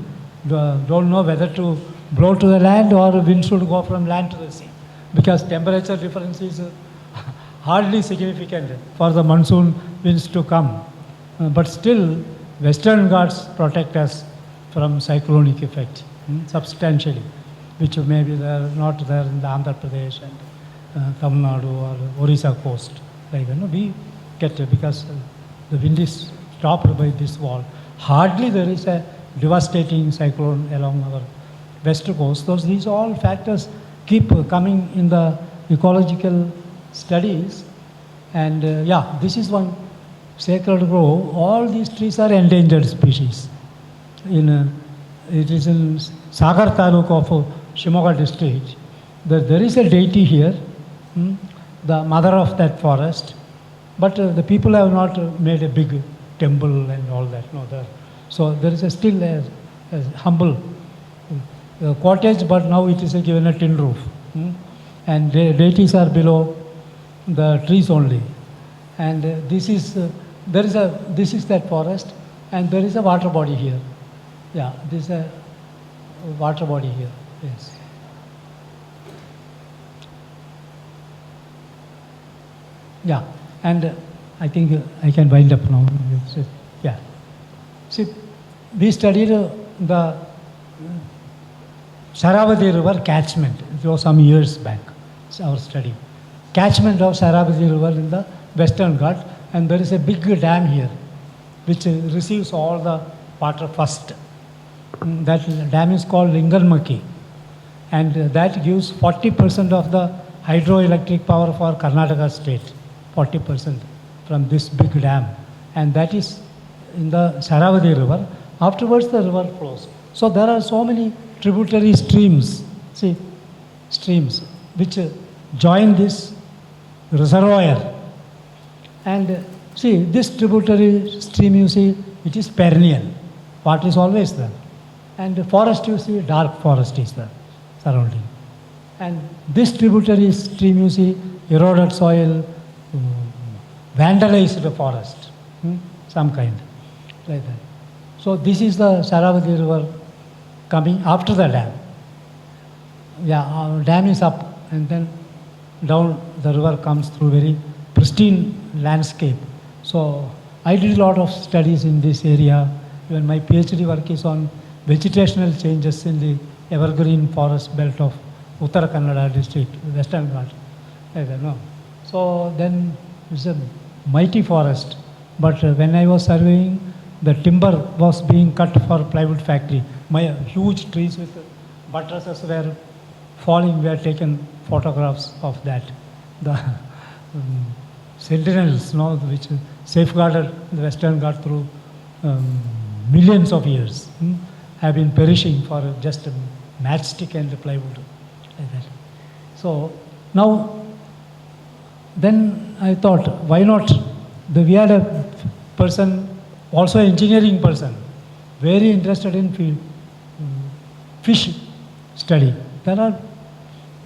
don't know whether to blow to the land or wind should go from land to the sea, because temperature difference is hardly significant for the monsoon winds to come. But still, Western Ghats protect us from cyclonic effect substantially, which may be there, not there in the Andhra Pradesh and Tamil Nadu or Orissa coast. Like that, no, we get it because the wind is stopped by this wall. Hardly there is a devastating cyclone along our west coast. These all factors keep coming in the ecological studies. And yeah, this is one sacred grove. All these trees are endangered species. It is in Sagar Taluk of Shimoga district. There is a deity here, the mother of that forest, but the people have not made a big temple and all that. No, so there is still a humble cottage, but now it is given a tin roof. And deities are below the trees only. And this is that forest, and there is a water body here. Yeah, this is a water body here. Yes. Yeah, and I think I can wind up now. Yeah. See, we studied the Sharavati River catchment. It was some years back, our study. Catchment of Sharavati River in the Western Ghats, and there is a big dam here which receives all the water first. That dam is called Linganmakki, and that gives 40% of the hydroelectric power for Karnataka state, 40% from this big dam, and that is in the Sharavati River. Afterwards the river flows. So there are so many tributary streams, streams which join this reservoir. And see, this tributary stream, you see, it is perennial. Water is always there. And the forest, you see, dark forest is there surrounding. And this tributary stream, you see, eroded soil, vandalized the forest, some kind, like that. So this is the Sharavati River coming after the dam. Yeah, our dam is up, and then down the river comes through very pristine landscape. So I did a lot of studies in this area. Even my PhD work is on vegetational changes in the evergreen forest belt of Uttara Kannada district, Western Ghats. I don't know. So then it's a mighty forest. But when I was surveying, the timber was being cut for plywood factory. My huge trees with buttresses were falling. We had taken photographs of that. The sentinels, which safeguarded the Western Ghats through millions of years, have been perishing for just a matchstick and plywood, like that. So now, then I thought, why not? We had a person, also an engineering person, very interested in fish study. There are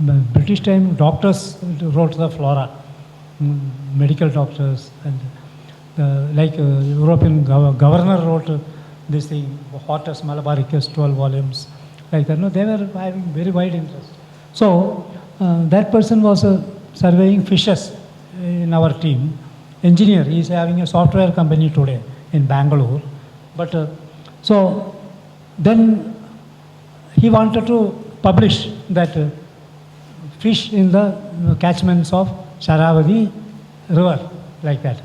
British time doctors wrote the flora, medical doctors, and like European governor wrote this thing, Hortus Malabaricus, 12 volumes, like that. No, they were having very wide interest. So that person was surveying fishes in our team. Engineer, he is having a software company today. in Bangalore. But so then he wanted to publish that fish in the catchments of Sharavati river, like that.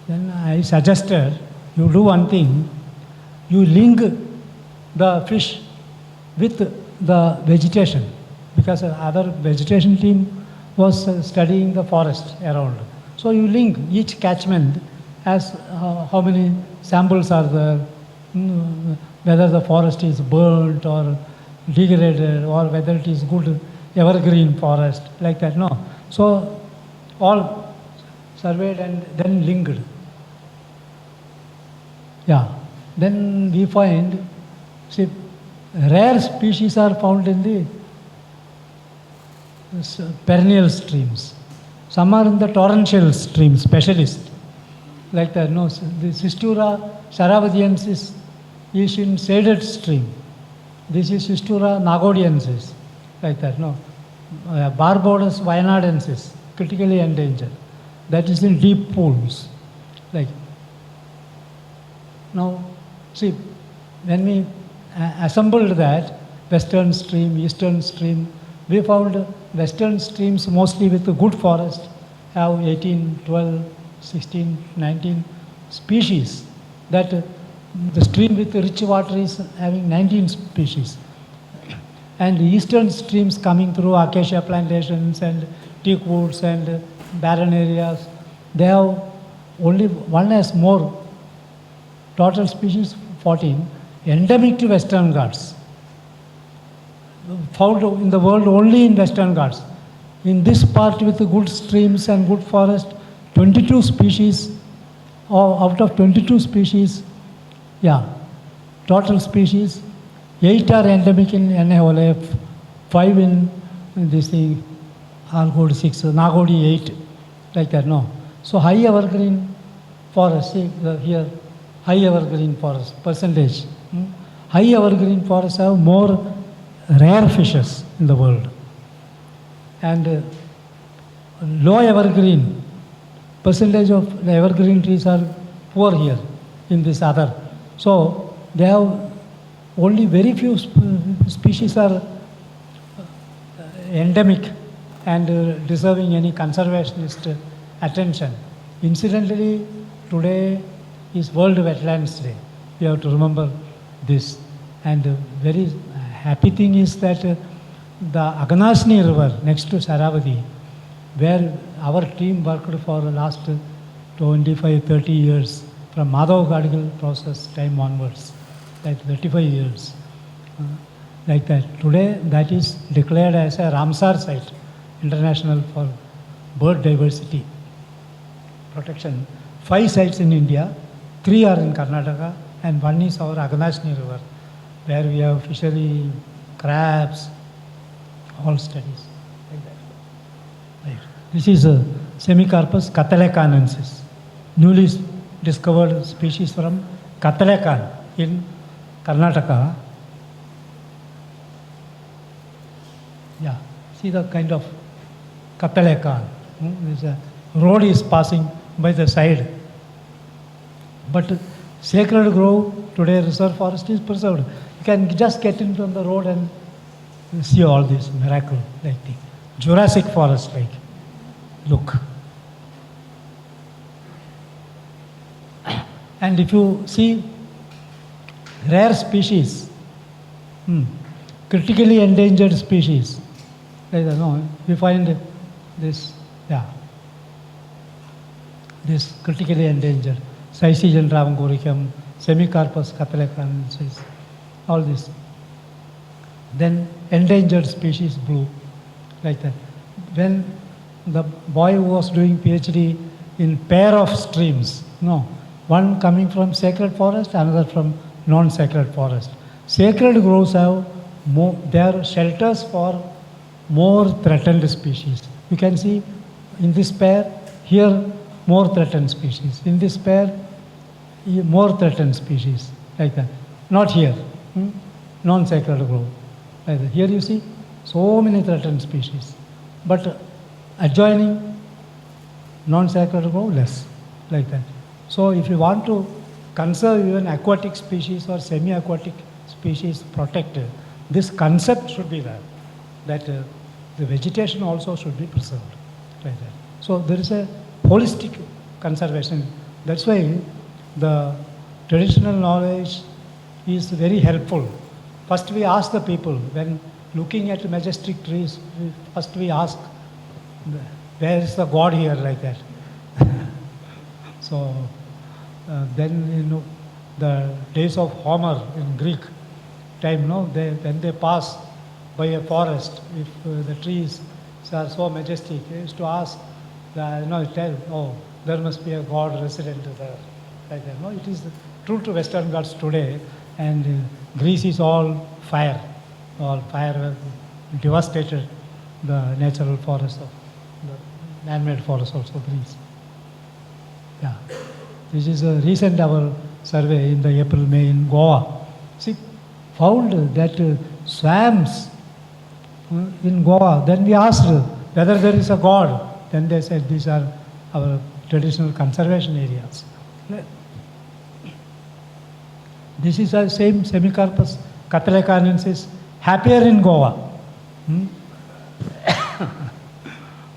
Then I suggested you do one thing, you link the fish with the vegetation, because other vegetation team was studying the forest around. So you link each catchment as how many samples are there, whether the forest is burnt or degraded, or whether it is good evergreen forest, like that. No. So all surveyed and then linked. Yeah. Then we find, see, rare species are found in the perennial streams. Some are in the torrential streams, specialist. Like that, no, the Cistura sharavatiensis is in shaded stream. This is Cistura nagodiensis, like that, no. Barbodes wayanadensis, critically endangered. That is in deep pools. Like, now, see, when we assembled that, western stream, eastern stream, we found western streams mostly with a good forest have 18, 12, 16, 19 species. That the stream with rich water is having 19 species. And eastern streams coming through acacia plantations and teak woods and barren areas, they have only one has more, total species 14, endemic to Western Ghats. Found in the world only in Western Ghats. In this part with good streams and good forest, 22 species, or out of 22 species, yeah, total species, 8 are endemic in NAOLF, 5 in this thing, Argod 6, Nagodi 8, like that, no. So high evergreen forest, see here, high evergreen forest, percentage. High evergreen forests have more rare fishes in the world. And low evergreen, percentage of the evergreen trees are poor here in this other. So they have only very few species are endemic and deserving any conservationist attention. Incidentally, today is World Wetlands Day. We have to remember this. And very happy thing is that the Aganasni River next to Sharavati, where our team worked for the last 25, 30 years, from Madhav Gadigal process time onwards, like 35 years, like that. Today, that is declared as a Ramsar site, international for bird diversity protection. 5 sites in India, 3 are in Karnataka, and 1 is our Aganasni River, where we have fishery, crabs, all studies, like that. Right. This is a Semicarpus catelecanensis, newly discovered species from Katalekan in Karnataka. Yeah, see the kind of Katalekan. There's a road is passing by the side. But Sacred Grove, today reserve forest is preserved. You can just get in from the road and see all this miracle like thing. Jurassic forest like. Look. And if you see rare species, critically endangered species, like that, no, we find this, yeah, this critically endangered, Syzygian ravangoricum, Semicarpus catelecanensis, all this. Then endangered species blue, like that. When the boy who was doing PhD in pair of streams, no, one coming from sacred forest, another from non-sacred forest. Sacred groves have more, they are shelters for more threatened species. You can see in this pair, here more threatened species. In this pair, more threatened species, like that. Not here, non-sacred grove. Like that. Here you see so many threatened species. But adjoining non-sacred grove, less, like that. So if you want to conserve even aquatic species or semi-aquatic species protected, this concept should be there, that the vegetation also should be preserved. Like that. So there is a holistic conservation. That's why the traditional knowledge is very helpful. First we ask the people, when looking at majestic trees, first we ask, where is the God here, like that. So then, the days of Homer in Greek time, when they pass by a forest, if the trees are so majestic, they used to ask, there must be a God resident there, like that. No, it is true to Western Ghats today, and Greece is all fire devastated the natural forest of the man-made forest also, Greece. Yeah. This is a recent our survey in the April, May in Goa. See, found that swamps in Goa. Then we asked whether there is a God. Then they said these are our traditional conservation areas. This is the same Semicarpus catelecanensis, happier in Goa.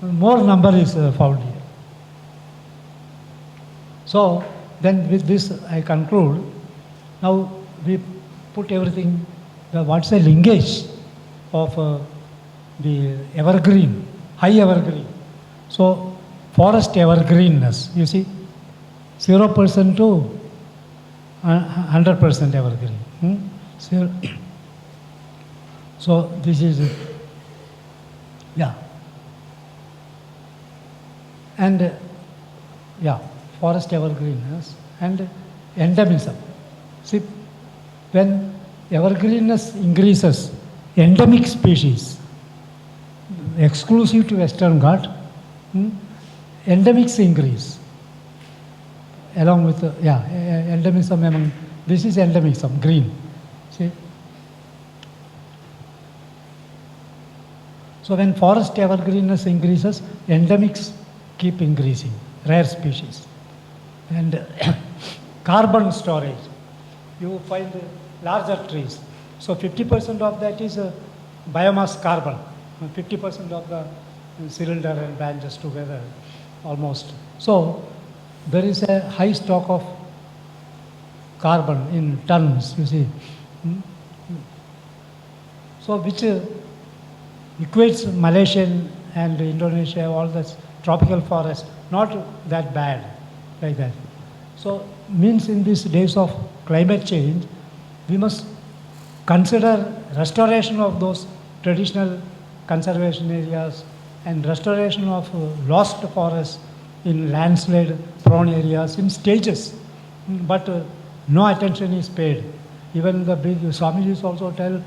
More number is found here. So then with this I conclude. Now we put everything, what's the linkage of the evergreen, high evergreen. So forest evergreenness, you see, 0% to 100% evergreen. So this is, and forest evergreenness and endemism. See, when evergreenness increases, endemic species, exclusive to Western Ghat, endemics increase. Along with, endemism among, this is endemism, green. See? So when forest evergreenness increases, endemics keep increasing, rare species. And carbon storage, you find larger trees. So 50% of that is biomass carbon, 50% of the cylinder and branches together, almost. So there is a high stock of carbon in tons, you see. So which equates Malaysian and Indonesia, all this tropical forest, not that bad, like that. So means in these days of climate change, we must consider restoration of those traditional conservation areas and restoration of lost forests in landslide prone areas in stages. But no attention is paid. Even the big Swamijis also tell,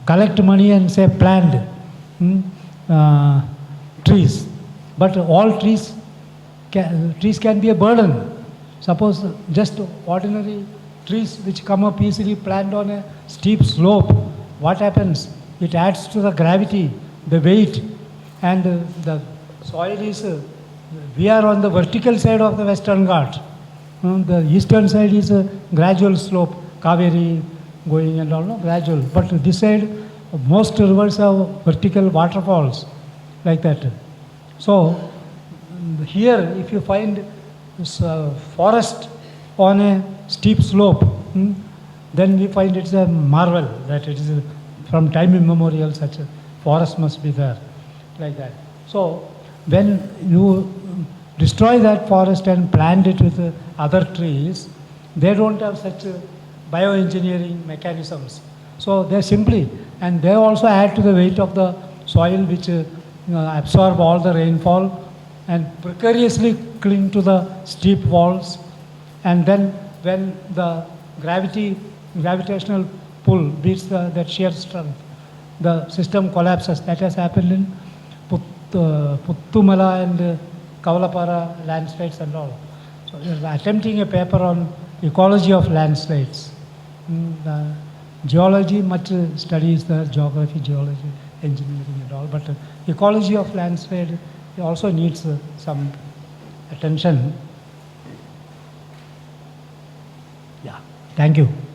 collect money and say plant trees. But all trees can be a burden. Suppose just ordinary trees which come up easily planted on a steep slope, what happens? It adds to the gravity, the weight, and the soil is, we are on the vertical side of the Western Ghats. The eastern side is a gradual slope, Kaveri going and all, gradual. But this side, most rivers have vertical waterfalls, like that. So here, if you find forest on a steep slope, then we find it's a marvel that it is from time immemorial such a forest must be there, like that. So when you destroy that forest and plant it with other trees, they don't have such bioengineering mechanisms. So they simply, and they also add to the weight of the soil which absorb all the rainfall and precariously cling to the steep walls. And then when the gravitational pull beats that shear strength, the system collapses. That has happened in Puttumala and Kavalapara landslides and all. So we are attempting a paper on ecology of landslides. Geology, much studies the geography, geology, engineering and all, but ecology of landslide also needs some attention. Thank you.